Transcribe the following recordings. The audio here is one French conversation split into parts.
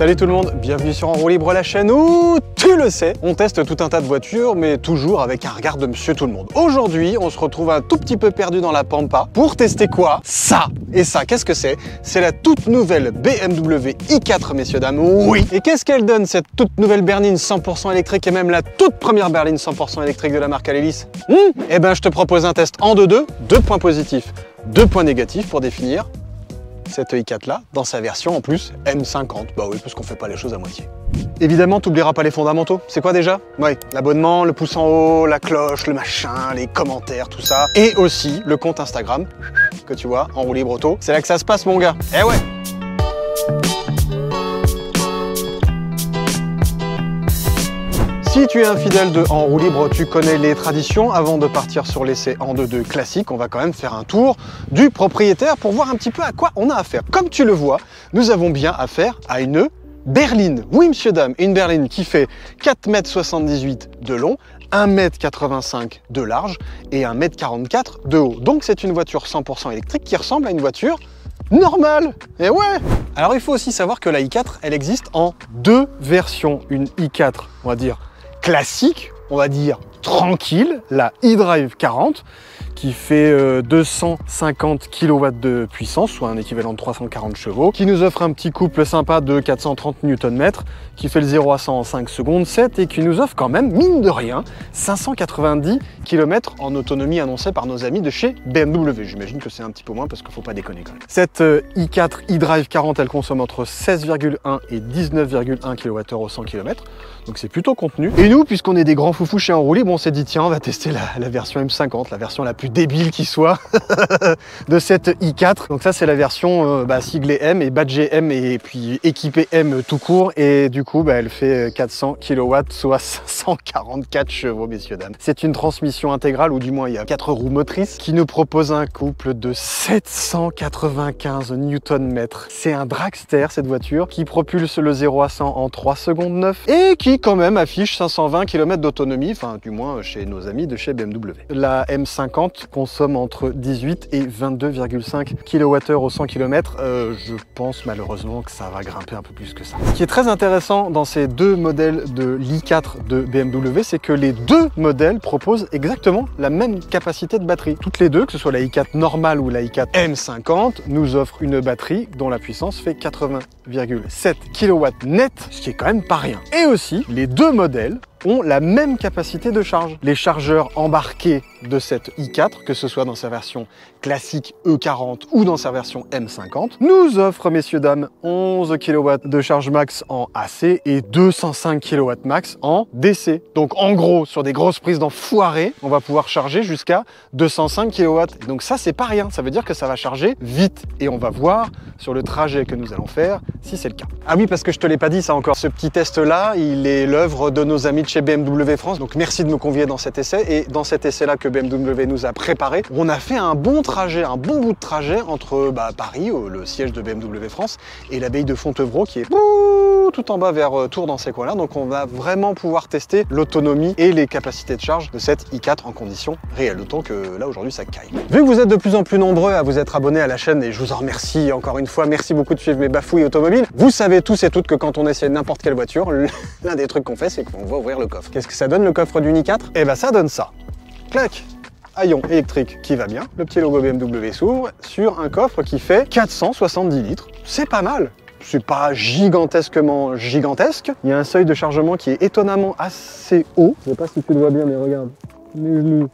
Salut tout le monde, bienvenue sur En Roue Libre, la chaîne où, tu le sais, on teste tout un tas de voitures, mais toujours avec un regard de monsieur tout le monde. Aujourd'hui, on se retrouve un tout petit peu perdu dans la pampa pour tester quoi? Ça! Et ça, qu'est-ce que c'est? C'est la toute nouvelle BMW i4, messieurs, dames, oui! Et qu'est-ce qu'elle donne, cette toute nouvelle berline 100% électrique et même la toute première berline 100% électrique de la marque Alelis? Eh ben, je te propose un test en 2-2, 2 points positifs, 2 points négatifs pour définir cette i4 là, dans sa version en plus M50. Bah oui, parce qu'on fait pas les choses à moitié. Évidemment, t'oublieras pas les fondamentaux. C'est quoi déjà? Ouais, l'abonnement, le pouce en haut, la cloche, le machin, les commentaires, tout ça. Et aussi le compte Instagram, que tu vois, En Roue Libre Auto. C'est là que ça se passe, mon gars. Eh ouais! Si tu es un fidèle de En Roue Libre, tu connais les traditions. Avant de partir sur l'essai en 2-2 classique, on va quand même faire un tour du propriétaire pour voir un petit peu à quoi on a affaire. Comme tu le vois, nous avons bien affaire à une berline. Oui, monsieur, dame, une berline qui fait 4,78 m de long, 1,85 m de large et 1,44 m de haut. Donc c'est une voiture 100% électrique qui ressemble à une voiture normale. Et ouais! Alors il faut aussi savoir que la i4, elle existe en deux versions. Une i4, on va dire classique, on va dire tranquille, la e-drive 40, qui fait 250 kW de puissance, soit un équivalent de 340 chevaux, qui nous offre un petit couple sympa de 430 Nm, qui fait le 0 à 100 en 5 secondes 7 et qui nous offre quand même, mine de rien, 590 km en autonomie annoncée par nos amis de chez BMW. J'imagine que c'est un petit peu moins parce qu'il ne faut pas déconner quand même. Cette i4 e-drive 40, elle consomme entre 16,1 et 19,1 kWh au 100 km, donc c'est plutôt contenu. Et nous, puisqu'on est des grands foufous chez En Roue Libre, on s'est dit tiens, on va tester la version M50, la version la plus débile qui soit de cette i4. Donc ça, c'est la version siglée M et badgée M et puis équipée M tout court. Et du coup, elle fait 400 kW, soit 144 chevaux, messieurs, dames. C'est une transmission intégrale, ou du moins il y a 4 roues motrices, qui nous propose un couple de 795 Nm. C'est un dragster, cette voiture, qui propulse le 0 à 100 en 3 secondes 9 et qui quand même affiche 520 km d'autonomie, enfin du moins chez nos amis de chez BMW. La M50 consomme entre 18 et 22,5 kWh au 100 km. Je pense malheureusement que ça va grimper un peu plus que ça. Ce qui est très intéressant dans ces deux modèles de l'i4 de BMW, c'est que les deux modèles proposent exactement la même capacité de batterie. Toutes les deux, que ce soit la i4 normale ou la i4 M50, nous offrent une batterie dont la puissance fait 80,7 kW net, ce qui est quand même pas rien. Et aussi, les deux modèles ont la même capacité de charge. Les chargeurs embarqués de cette i4, que ce soit dans sa version classique E40 ou dans sa version M50, nous offrent, messieurs, dames, 11 kW de charge max en AC et 205 kW max en DC. Donc en gros, sur des grosses prises d'enfoirés, on va pouvoir charger jusqu'à 205 kW. Et donc ça, c'est pas rien. Ça veut dire que ça va charger vite. Et on va voir sur le trajet que nous allons faire si c'est le cas. Ah oui, parce que je te l'ai pas dit ça encore, ce petit test-là, il est l'œuvre de nos amis de chez BMW France. Donc merci de me convier dans cet essai. Et dans cet essai-là que BMW nous a préparé, on a fait un bon trajet, un bon bout de trajet entre Paris, le siège de BMW France, et l'abbaye de Fontevraud qui est tout en bas vers Tours dans ces coins-là. Donc on va vraiment pouvoir tester l'autonomie et les capacités de charge de cette i4 en conditions réelles. D'autant que là aujourd'hui ça caille. Vu que vous êtes de plus en plus nombreux à vous être abonnés à la chaîne, et je vous en remercie encore une fois, merci beaucoup de suivre mes bafouilles automobiles. Vous savez tous et toutes que quand on essaie n'importe quelle voiture, l'un des trucs qu'on fait, c'est qu'on va ouvrir le coffre. Qu'est-ce que ça donne le coffre d'une i4? Eh ben ça donne ça. Clac! Haillon électrique qui va bien, le petit logo BMW s'ouvre sur un coffre qui fait 470 litres. C'est pas mal. C'est pas gigantesquement gigantesque. Il y a un seuil de chargement qui est étonnamment assez haut. Je sais pas si tu le vois bien, mais regarde, mes genoux,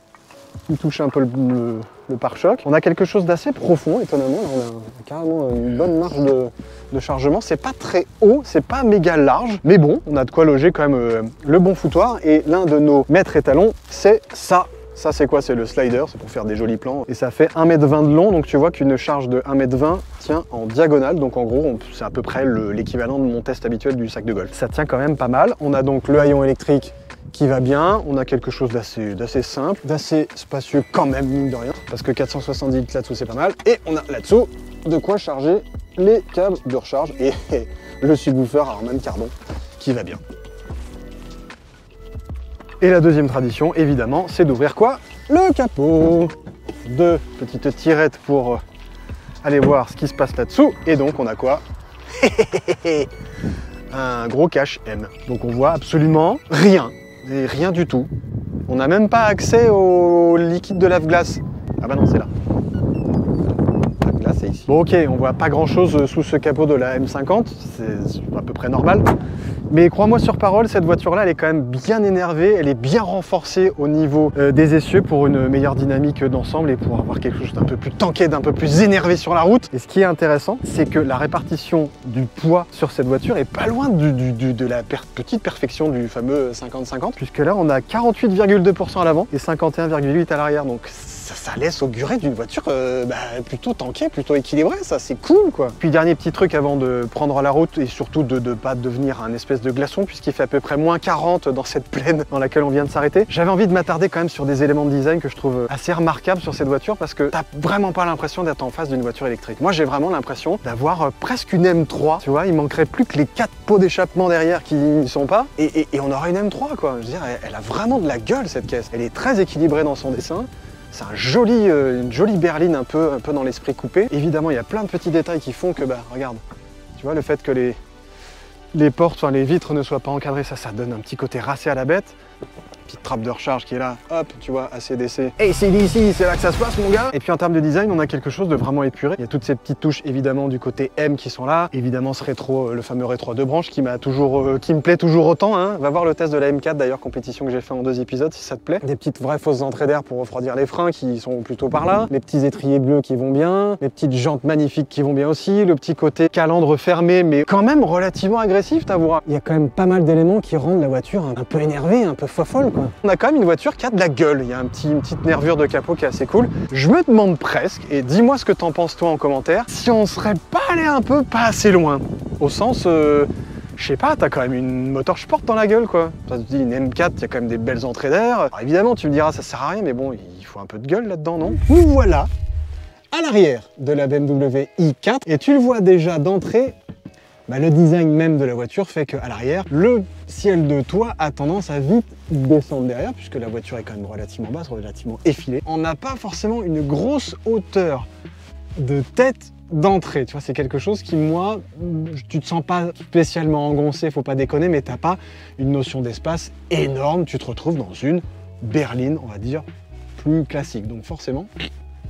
ils touchent un peu le pare-choc. On a quelque chose d'assez profond, étonnamment. Là, on a carrément une bonne marge de chargement. C'est pas très haut, c'est pas méga large, mais bon, on a de quoi loger quand même le bon foutoir. Et l'un de nos maîtres étalons, c'est ça. Ça, c'est quoi? C'est le slider, c'est pour faire des jolis plans. Et ça fait 1,20 m de long, donc tu vois qu'une charge de 1,20 m tient en diagonale. Donc en gros, c'est à peu près l'équivalent de mon test habituel du sac de golf. Ça tient quand même pas mal. On a donc le haillon électrique qui va bien. On a quelque chose d'assez simple, d'assez spacieux quand même, mine de rien, parce que 470 litres là-dessous, c'est pas mal. Et on a là-dessous de quoi charger les câbles de recharge et le subwoofer Harman Kardon qui va bien. Et la deuxième tradition, évidemment, c'est d'ouvrir quoi? Le capot. Deux petites tirettes pour aller voir ce qui se passe là-dessous. Et donc, on a quoi? un gros cache M. Donc on voit absolument rien, et rien du tout. On n'a même pas accès au liquide de lave-glace. Ah bah non, c'est là. Là, c'est ici. Bon, ok, on voit pas grand chose sous ce capot de la M50, c'est à peu près normal. Mais crois-moi sur parole, cette voiture-là, elle est quand même bien énervée, elle est bien renforcée au niveau des essieux pour une meilleure dynamique d'ensemble et pour avoir quelque chose d'un peu plus tanké, d'un peu plus énervé sur la route. Et ce qui est intéressant, c'est que la répartition du poids sur cette voiture est pas loin de la petite perfection du fameux 50-50, puisque là, on a 48,2% à l'avant et 51,8% à l'arrière. Donc ça laisse augurer d'une voiture plutôt tankée, plutôt équilibrée, ça c'est cool quoi. Puis dernier petit truc avant de prendre la route et surtout de ne pas devenir un espèce de glaçon puisqu'il fait à peu près moins 40 dans cette plaine dans laquelle on vient de s'arrêter. J'avais envie de m'attarder quand même sur des éléments de design que je trouve assez remarquables sur cette voiture parce que t'as vraiment pas l'impression d'être en face d'une voiture électrique. Moi j'ai vraiment l'impression d'avoir presque une M3, tu vois, il manquerait plus que les 4 pots d'échappement derrière qui n'y sont pas et on aura une M3 quoi. Je veux dire, elle a vraiment de la gueule cette caisse. Elle est très équilibrée dans son dessin. C'est une jolie berline un peu dans l'esprit coupé. Évidemment, il y a plein de petits détails qui font que, regarde, tu vois, le fait que les portes, enfin les vitres ne soient pas encadrées, ça donne un petit côté racé à la bête. Petite trappe de recharge qui est là, hop, tu vois, ACDC. Et c'est d'ici, c'est là que ça se passe mon gars. Et puis en termes de design, on a quelque chose de vraiment épuré. Il y a toutes ces petites touches évidemment du côté M qui sont là. Évidemment ce rétro, le fameux rétro à 2 branches qui me plaît toujours autant. Hein. Va voir le test de la M4 d'ailleurs, compétition que j'ai fait en 2 épisodes si ça te plaît. Des petites vraies fausses entrées d'air pour refroidir les freins qui sont plutôt par là. Les petits étriers bleus qui vont bien. Les petites jantes magnifiques qui vont bien aussi. Le petit côté calandre fermé mais quand même relativement agressif, t'avoueras. Il y a quand même pas mal d'éléments qui rendent la voiture un peu énervée, un peu fofolle quoi. On a quand même une voiture qui a de la gueule, il y a une petite nervure de capot qui est assez cool. Je me demande presque, et dis-moi ce que t'en penses toi en commentaire, si on serait pas allé un peu pas assez loin. Au sens, je sais pas, t'as quand même une moteur sport dans la gueule quoi. Ça te dit une M4, il y a quand même des belles entrées d'air. Évidemment tu me diras ça sert à rien, mais bon, il faut un peu de gueule là-dedans, non? Nous voilà à l'arrière de la BMW i4, et tu le vois déjà d'entrée. Le design même de la voiture fait qu'à l'arrière, le ciel de toit a tendance à vite descendre derrière, puisque la voiture est quand même relativement basse, relativement effilée. On n'a pas forcément une grosse hauteur de tête d'entrée, tu vois, c'est quelque chose qui, moi, tu te sens pas spécialement engoncé, faut pas déconner, mais t'as pas une notion d'espace énorme, tu te retrouves dans une berline, on va dire, plus classique. Donc forcément,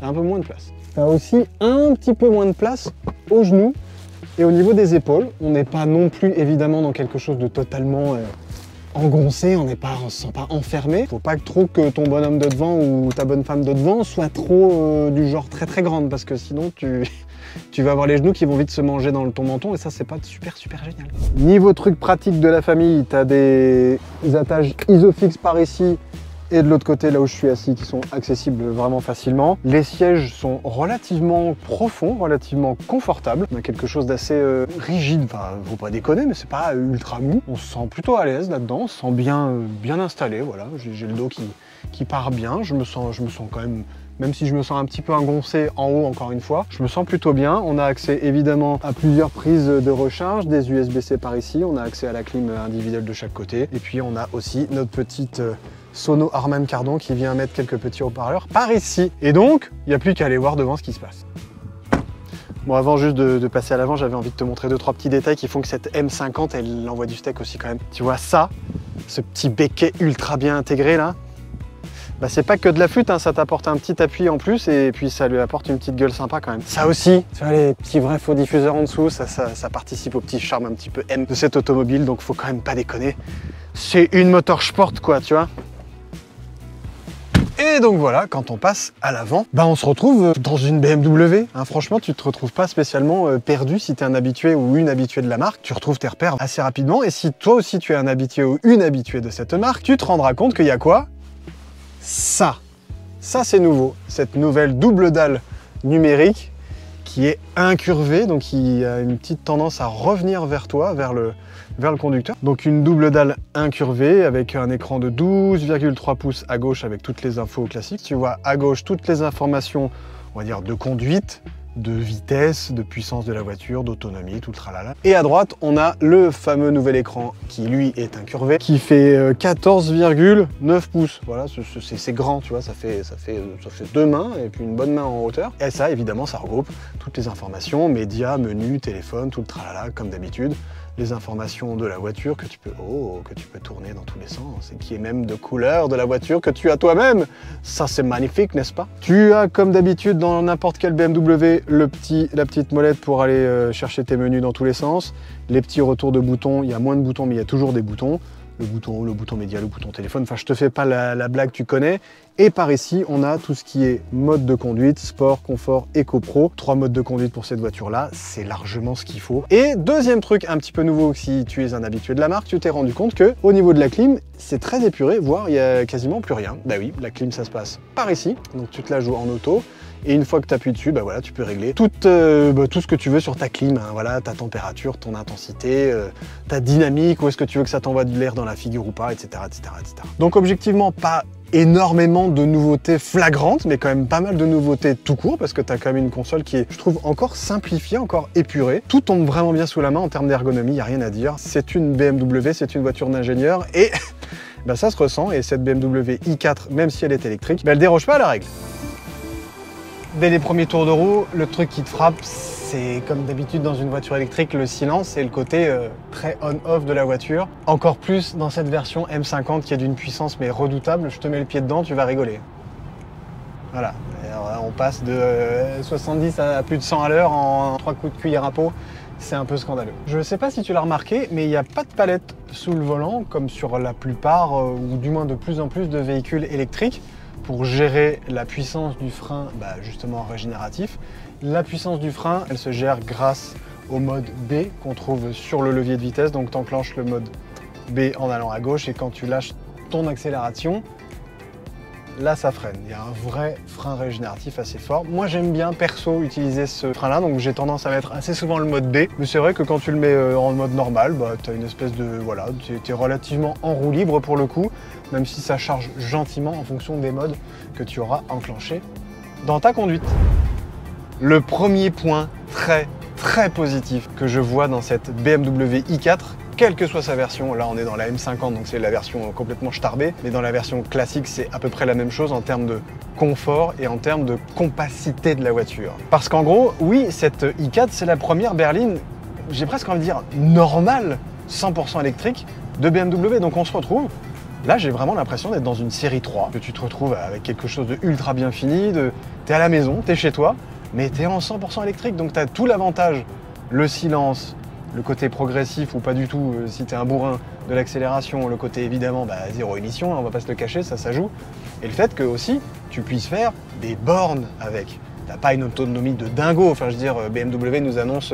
t'as un peu moins de place. T'as aussi un petit peu moins de place aux genoux. Et au niveau des épaules, on n'est pas non plus évidemment dans quelque chose de totalement engoncé, on se sent pas enfermé. Faut pas trop que ton bonhomme de devant ou ta bonne femme de devant soit trop du genre très très grande parce que sinon tu vas avoir les genoux qui vont vite se manger dans ton menton et ça c'est pas super génial. Niveau truc pratique de la famille, tu as des attaches isofix par ici et de l'autre côté, là où je suis assis, qui sont accessibles vraiment facilement. Les sièges sont relativement profonds, relativement confortables. On a quelque chose d'assez rigide, enfin, faut pas déconner, mais c'est pas ultra mou. On se sent plutôt à l'aise là-dedans, on se sent bien installé, voilà. J'ai le dos qui part bien, je me sens quand même si je me sens un petit peu engoncé en haut, encore une fois, je me sens plutôt bien. On a accès évidemment à plusieurs prises de recharge, des USB-C par ici, on a accès à la clim individuelle de chaque côté, et puis on a aussi notre petite Sono Harman Kardon qui vient mettre quelques petits haut-parleurs par ici. Et donc, il n'y a plus qu'à aller voir devant ce qui se passe. Bon, avant juste de passer à l'avant, j'avais envie de te montrer 2-3 petits détails qui font que cette M50, elle envoie du steak aussi quand même. Tu vois ça, ce petit becquet ultra bien intégré là, c'est pas que de la flûte, hein, ça t'apporte un petit appui en plus et puis ça lui apporte une petite gueule sympa quand même. Ça aussi, tu vois les petits vrais faux diffuseurs en dessous, ça participe au petit charme un petit peu M de cette automobile, donc faut quand même pas déconner. C'est une motor sport quoi, tu vois. Et donc voilà, quand on passe à l'avant, on se retrouve dans une BMW. Hein, franchement, tu te retrouves pas spécialement perdu si tu es un habitué ou une habituée de la marque. Tu retrouves tes repères assez rapidement. Et si toi aussi tu es un habitué ou une habituée de cette marque, tu te rendras compte qu'il y a quoi? Ça c'est nouveau. Cette nouvelle double dalle numérique qui est incurvée, donc qui a une petite tendance à revenir vers toi, vers le conducteur. Donc une double dalle incurvée avec un écran de 12,3 pouces à gauche avec toutes les infos classiques. Tu vois à gauche toutes les informations, on va dire, de conduite, de vitesse, de puissance de la voiture, d'autonomie, tout le tralala. Et à droite, on a le fameux nouvel écran qui, lui, est incurvé, qui fait 14,9 pouces. Voilà, c'est grand, tu vois, ça fait 2 mains et puis une bonne main en hauteur. Et ça, évidemment, ça regroupe toutes les informations, médias, menus, téléphone, tout le tralala, comme d'habitude. les informations de la voiture que tu peux tourner dans tous les sens et qui est même de couleur de la voiture que tu as toi-même. Ça, c'est magnifique, n'est-ce pas? Tu as, comme d'habitude, dans n'importe quel BMW, la petite molette pour aller chercher tes menus dans tous les sens. Les petits retours de boutons, il y a moins de boutons, mais il y a toujours des boutons. Le bouton média, le bouton téléphone, enfin je te fais pas la blague, tu connais. Et par ici, on a tout ce qui est mode de conduite, sport, confort, Eco Pro. 3 modes de conduite pour cette voiture-là, c'est largement ce qu'il faut. Et deuxième truc un petit peu nouveau, si tu es un habitué de la marque, tu t'es rendu compte que au niveau de la clim, c'est très épuré, voire il y a quasiment plus rien. Bah oui, la clim ça se passe par ici, donc tu te la joues en auto. Et une fois que tu appuies dessus, bah voilà, tu peux régler tout ce que tu veux sur ta clim. Hein, voilà, ta température, ton intensité, ta dynamique, où est-ce que tu veux que ça t'envoie de l'air dans la figure ou pas, etc., etc., etc. Donc objectivement, pas énormément de nouveautés flagrantes, mais quand même pas mal de nouveautés tout court, parce que tu as quand même une console qui est, je trouve, encore simplifiée, encore épurée. Tout tombe vraiment bien sous la main en termes d'ergonomie, il n'y a rien à dire. C'est une BMW, c'est une voiture d'ingénieur, et bah, ça se ressent, et cette BMW i4, même si elle est électrique, bah, elle déroge pas à la règle. Dès les premiers tours de roue, le truc qui te frappe, c'est comme d'habitude dans une voiture électrique, le silence et le côté très on-off de la voiture. Encore plus dans cette version M50 qui est d'une puissance mais redoutable. Je te mets le pied dedans, tu vas rigoler. Voilà, alors, on passe de 70 à plus de 100 à l'heure en 3 coups de cuillère à peau. C'est un peu scandaleux. Je ne sais pas si tu l'as remarqué, mais il n'y a pas de palette sous le volant, comme sur la plupart, ou du moins de plus en plus de véhicules électriques. Pour gérer la puissance du frein, justement régénératif. La puissance du frein, elle se gère grâce au mode B qu'on trouve sur le levier de vitesse. Donc tu enclenches le mode B en allant à gauche et quand tu lâches ton accélération, là ça freine. Il y a un vrai frein régénératif assez fort. Moi j'aime bien perso utiliser ce frein là, donc j'ai tendance à mettre assez souvent le mode B. Mais c'est vrai que quand tu le mets en mode normal, tu as une espèce de... voilà, tu es relativement en roue libre pour le coup, même si ça charge gentiment en fonction des modes que tu auras enclenchés dans ta conduite. Le premier point très positif que je vois dans cette BMW i4, quelle que soit sa version, là on est dans la M50 donc c'est la version complètement starbée, mais dans la version classique c'est à peu près la même chose en termes de confort et en termes de compacité de la voiture. Parce qu'en gros, oui, cette i4 c'est la première berline, j'ai presque envie de dire normale, 100% électrique de BMW, donc on se retrouve. Là, j'ai vraiment l'impression d'être dans une série 3, que tu te retrouves avec quelque chose de ultra bien fini, t'es à la maison, t'es chez toi, mais t'es en 100% électrique, donc t'as tout l'avantage, le silence, le côté progressif ou pas du tout, si t'es un bourrin, de l'accélération, le côté évidemment zéro émission, on va pas se le cacher, ça joue, et le fait que aussi tu puisses faire des bornes avec. T'as pas une autonomie de dingo, enfin je veux dire, BMW nous annonce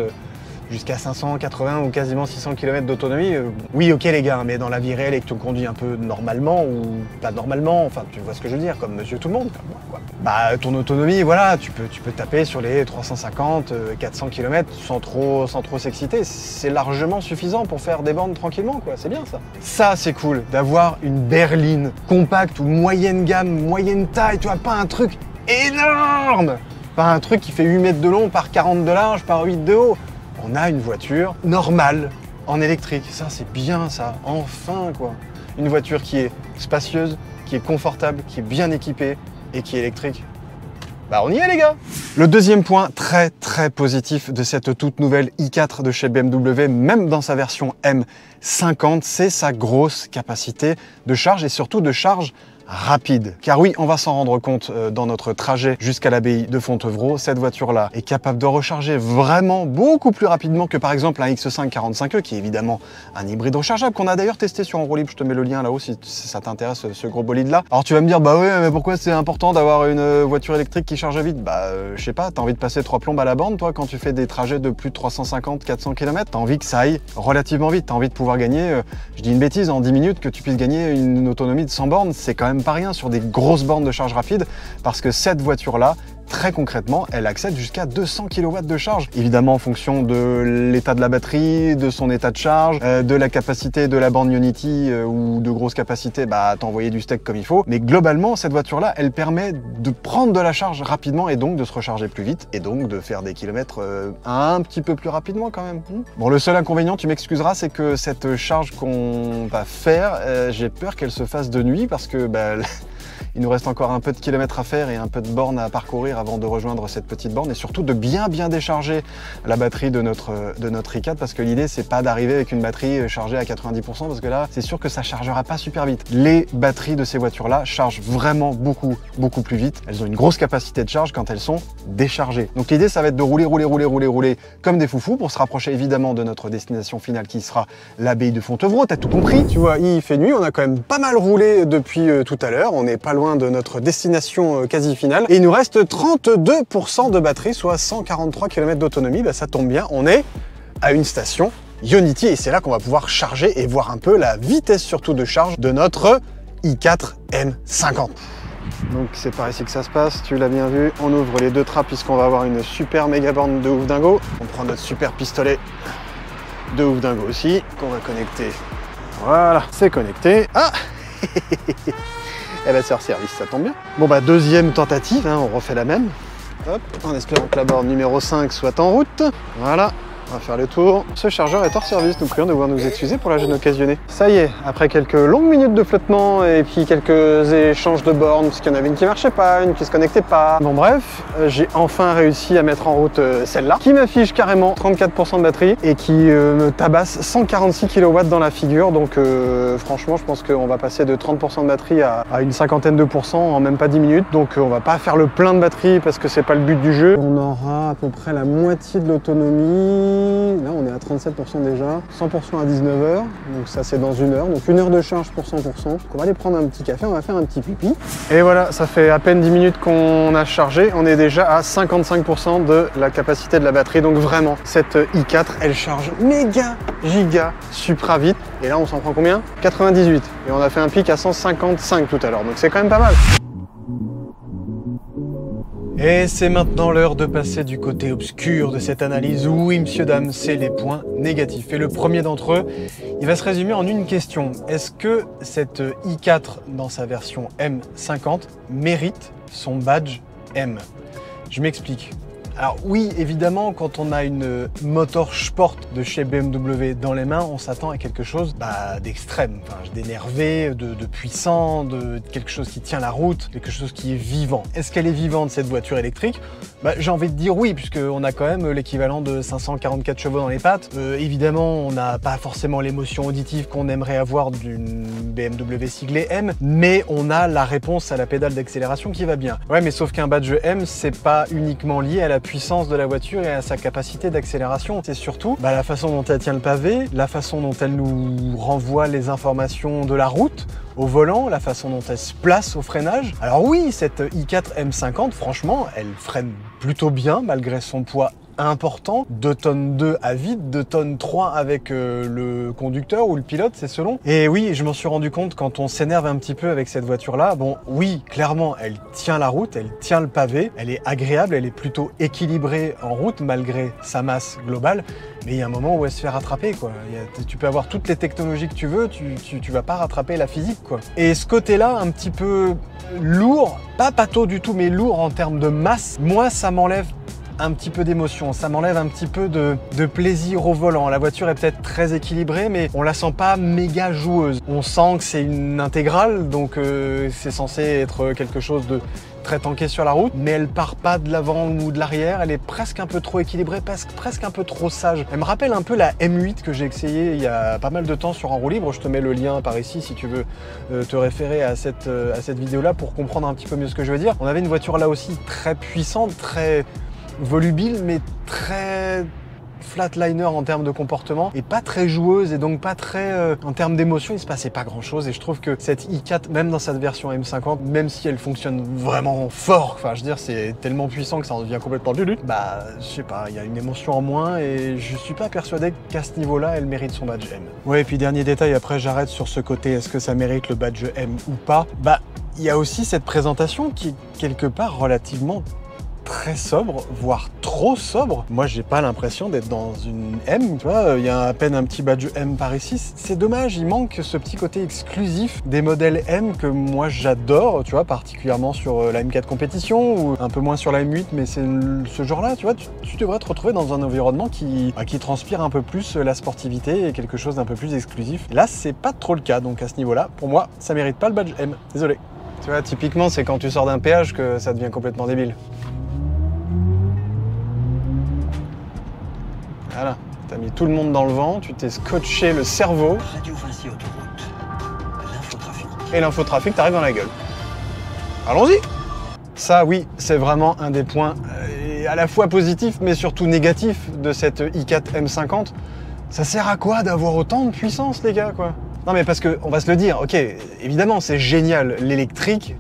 jusqu'à 580 ou quasiment 600 km d'autonomie. Oui, ok les gars, mais dans la vie réelle et que tu conduis un peu normalement ou pas normalement, enfin tu vois ce que je veux dire, comme monsieur tout le monde, comme moi, quoi. Bah ton autonomie, voilà, tu peux taper sur les 350, 400 km sans trop s'exciter. C'est largement suffisant pour faire des bornes tranquillement, quoi. C'est bien ça. Ça, c'est cool d'avoir une berline compacte ou moyenne gamme, moyenne taille, tu vois, pas un truc énorme, pas un truc qui fait 8 mètres de long par 40 de large par 8 de haut. On a une voiture normale en électrique. Ça, c'est bien ça. Enfin, quoi. Une voiture qui est spacieuse, qui est confortable, qui est bien équipée et qui est électrique. Bah, on y est, les gars! Le deuxième point très positif de cette toute nouvelle i4 de chez BMW, même dans sa version M50, c'est sa grosse capacité de charge et surtout de charge rapide. Car oui, on va s'en rendre compte dans notre trajet jusqu'à l'abbaye de Fontevraud, cette voiture-là est capable de recharger vraiment beaucoup plus rapidement que par exemple un X5 45e, qui est évidemment un hybride rechargeable, qu'on a d'ailleurs testé sur Enroulib. Je te mets le lien là-haut si ça t'intéresse, ce gros bolide-là. Alors tu vas me dire, bah ouais, mais pourquoi c'est important d'avoir une voiture électrique qui charge vite? Bah je sais pas, t'as envie de passer 3 plombes à la borne, toi, quand tu fais des trajets de plus de 350-400 km, t'as envie que ça aille relativement vite, t'as envie de pouvoir gagner, je dis une bêtise, en 10 minutes, que tu puisses gagner une autonomie de 100 bornes, c'est quand même pas rien sur des grosses bornes de charge rapide, parce que cette voiture-là, très concrètement, elle accède jusqu'à 200 kW de charge. Évidemment, en fonction de l'état de la batterie, de son état de charge, de la capacité de la borne Ionity ou de grosse capacité, à t'envoyer du steak comme il faut. Mais globalement, cette voiture-là, elle permet de prendre de la charge rapidement et donc de se recharger plus vite et donc de faire des kilomètres un petit peu plus rapidement quand même. Bon, le seul inconvénient, tu m'excuseras, c'est que cette charge qu'on va faire, j'ai peur qu'elle se fasse de nuit parce que Il nous reste encore un peu de kilomètres à faire et un peu de bornes à parcourir avant de rejoindre cette petite borne, et surtout de bien décharger la batterie de notre i4, parce que l'idée c'est pas d'arriver avec une batterie chargée à 90%, parce que là c'est sûr que ça chargera pas super vite. Les batteries de ces voitures là chargent vraiment beaucoup plus vite. Elles ont une grosse capacité de charge quand elles sont déchargées. Donc l'idée ça va être de rouler comme des foufous pour se rapprocher évidemment de notre destination finale qui sera l'abbaye de Fontevraud. T'as tout compris. Tu vois, il fait nuit, on a quand même pas mal roulé depuis tout à l'heure. On n'est pas loin de notre destination quasi finale. Et il nous reste 32% de batterie, soit 143 km d'autonomie. Bah, ça tombe bien, on est à une station Ionity et c'est là qu'on va pouvoir charger et voir un peu la vitesse surtout de charge de notre i4 M50. Donc c'est par ici que ça se passe, tu l'as bien vu. On ouvre les deux trappes puisqu'on va avoir une super méga borne de ouf dingo. On prend notre super pistolet de ouf dingo aussi, qu'on va connecter. Voilà, c'est connecté. Ah elle va se faire service, ça tombe bien. Bon bah deuxième tentative, hein, on refait la même. Hop, en espérant que la borne numéro 5 soit en route. Voilà. On va faire le tour. Ce chargeur est hors service, nous prions de devoir nous excuser pour la gêne occasionnée. Ça y est, après quelques longues minutes de flottement et puis quelques échanges de bornes, parce qu'il y en avait une qui marchait pas, une qui se connectait pas. Bon bref, j'ai enfin réussi à mettre en route celle-là, qui m'affiche carrément 34% de batterie et qui me tabasse 146 kW dans la figure. Donc franchement, je pense qu'on va passer de 30% de batterie à une cinquantaine de pourcents en même pas 10 minutes. Donc on va pas faire le plein de batterie parce que c'est pas le but du jeu. On aura à peu près la moitié de l'autonomie. Là, on est à 37% déjà, 100% à 19h, donc ça c'est dans une heure, donc une heure de charge pour 100%. Donc on va aller prendre un petit café, on va faire un petit pipi. Et voilà, ça fait à peine 10 minutes qu'on a chargé, on est déjà à 55% de la capacité de la batterie, donc vraiment, cette i4, elle charge méga, giga, supra vite. Et là, on s'en prend combien? 98. Et on a fait un pic à 155 tout à l'heure, donc c'est quand même pas mal. Et c'est maintenant l'heure de passer du côté obscur de cette analyse. Oui, messieurs, dames, c'est les points négatifs. Et le premier d'entre eux, il va se résumer en une question. Est-ce que cette i4 dans sa version M50 mérite son badge M? Je m'explique. Alors oui, évidemment, quand on a une Motorsport de chez BMW dans les mains, on s'attend à quelque chose d'extrême, d'énervé, de puissant, de quelque chose qui tient la route, quelque chose qui est vivant. Est-ce qu'elle est vivante, cette voiture électrique? J'ai envie de dire oui, puisqu'on a quand même l'équivalent de 544 chevaux dans les pattes. Évidemment, on n'a pas forcément l'émotion auditive qu'on aimerait avoir d'une BMW siglée M, mais on a la réponse à la pédale d'accélération qui va bien. Ouais, mais sauf qu'un badge M, c'est pas uniquement lié à la puissance de la voiture et à sa capacité d'accélération. C'est surtout la façon dont elle tient le pavé, la façon dont elle nous renvoie les informations de la route au volant, la façon dont elle se place au freinage. Alors oui, cette i4 M50, franchement, elle freine plutôt bien malgré son poids important, 2 tonnes 2 à vide, 2 tonnes 3 avec le conducteur ou le pilote, c'est selon. Et oui, je m'en suis rendu compte quand on s'énerve un petit peu avec cette voiture-là. Bon, oui, clairement, elle tient la route, elle tient le pavé, elle est agréable, elle est plutôt équilibrée en route malgré sa masse globale. Mais il y a un moment où elle se fait rattraper, quoi. Tu peux avoir toutes les technologies que tu veux, tu vas pas rattraper la physique, quoi. Et ce côté-là, un petit peu lourd, pas pâteau du tout, mais lourd en termes de masse, moi, ça m'enlève un petit peu d'émotion, ça m'enlève un petit peu de plaisir au volant. La voiture est peut-être très équilibrée, mais on la sent pas méga joueuse. On sent que c'est une intégrale, donc c'est censé être quelque chose de très tanké sur la route, mais elle part pas de l'avant ou de l'arrière, elle est presque un peu trop équilibrée, presque un peu trop sage. Elle me rappelle un peu la M8 que j'ai essayé il y a pas mal de temps sur En Roue Libre. Je te mets le lien par ici si tu veux te référer à cette vidéo-là pour comprendre un petit peu mieux ce que je veux dire. On avait une voiture là aussi très puissante, très volubile, mais très flatliner en termes de comportement et pas très joueuse, et donc pas très en termes d'émotion, il se passait pas grand chose. Et je trouve que cette i4, même dans cette version M50, même si elle fonctionne vraiment fort, enfin je veux dire c'est tellement puissant que ça en devient complètement lutte, je sais pas, il y a une émotion en moins et je suis pas persuadé qu'à ce niveau là elle mérite son badge M. Ouais, et puis dernier détail, après j'arrête sur ce côté, est-ce que ça mérite le badge M ou pas? Il y a aussi cette présentation qui est quelque part relativement très sobre, voire trop sobre. Moi, j'ai pas l'impression d'être dans une M, tu vois, il y a à peine un petit badge M par ici. C'est dommage, il manque ce petit côté exclusif des modèles M que moi j'adore, tu vois, particulièrement sur la M4 compétition ou un peu moins sur la M8, mais c'est ce genre-là, tu vois, tu devrais te retrouver dans un environnement qui transpire un peu plus la sportivité et quelque chose d'un peu plus exclusif. Là, c'est pas trop le cas, donc à ce niveau-là, pour moi, ça mérite pas le badge M. Désolé. Tu vois, typiquement, c'est quand tu sors d'un péage que ça devient complètement débile. Voilà, t'as mis tout le monde dans le vent, tu t'es scotché le cerveau. Radio Vinci Autoroute. L'infotrafic. Et l'infotrafic t'arrive dans la gueule. Allons-y! Ça, oui, c'est vraiment un des points à la fois positifs, mais surtout négatifs de cette i4 M50. Ça sert à quoi d'avoir autant de puissance, les gars, quoi? Non, mais parce que, on va se le dire, ok, évidemment, c'est génial, l'électrique,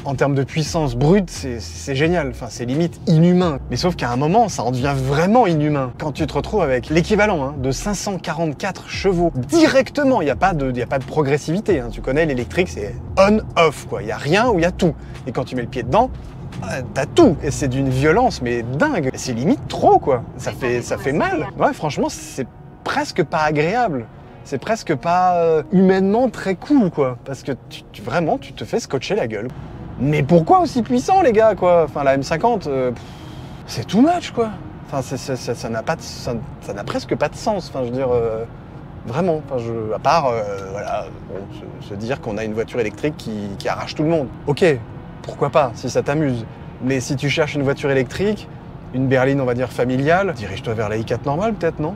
en termes de puissance brute, c'est génial, enfin, c'est limite inhumain. Mais sauf qu'à un moment, ça en devient vraiment inhumain. Quand tu te retrouves avec l'équivalent de 544 chevaux, directement, il n'y a pas de progressivité, hein. Tu connais, l'électrique, c'est on-off, quoi. Il n'y a rien ou il y a tout. Et quand tu mets le pied dedans, t'as tout. Et c'est d'une violence, mais dingue. C'est limite trop, quoi. Ça fait mal. Ouais, franchement, c'est presque pas agréable. C'est presque pas humainement très cool, quoi. Parce que vraiment, tu te fais scotcher la gueule. Mais pourquoi aussi puissant, les gars, quoi? Enfin, la M50, c'est too much, quoi. Enfin, ça n'a presque pas de sens. Enfin, je veux dire, vraiment. Enfin, à part, voilà, bon, se dire qu'on a une voiture électrique qui arrache tout le monde. Ok, pourquoi pas, si ça t'amuse. Mais si tu cherches une voiture électrique, une berline, on va dire, familiale, dirige-toi vers la i4 normale, peut-être, non?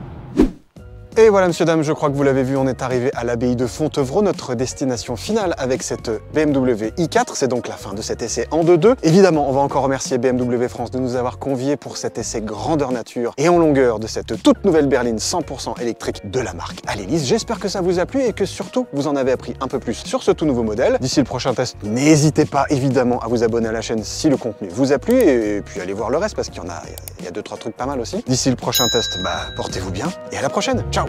Et voilà, messieurs, dames, je crois que vous l'avez vu, on est arrivé à l'abbaye de Fontevraud, notre destination finale avec cette BMW i4. C'est donc la fin de cet essai en 2-2. Évidemment, on va encore remercier BMW France de nous avoir conviés pour cet essai grandeur nature et en longueur de cette toute nouvelle berline 100% électrique de la marque Alelys. J'espère que ça vous a plu et que surtout, vous en avez appris un peu plus sur ce tout nouveau modèle. D'ici le prochain test, n'hésitez pas évidemment à vous abonner à la chaîne si le contenu vous a plu et puis allez voir le reste parce qu'il y a 2-3 trucs pas mal aussi. D'ici le prochain test, portez-vous bien et à la prochaine. Ciao!